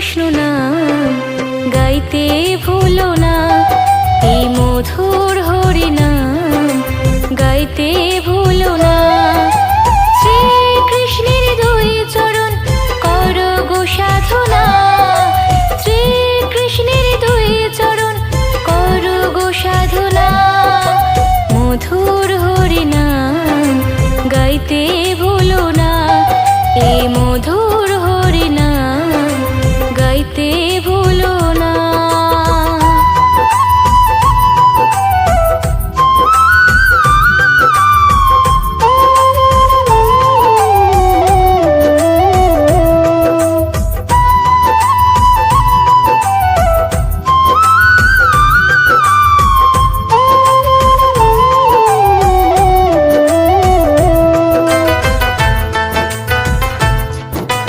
কৃষ্ণ নাম গাইতে ভুলো না, এই মধুর হরি নাম গাইতে ভুলো না। শ্রীকৃষ্ণের দুই চরণ করো গো সাধনা, শ্রীকৃষ্ণের দুই চরণ করো গো সাধনা। মধুর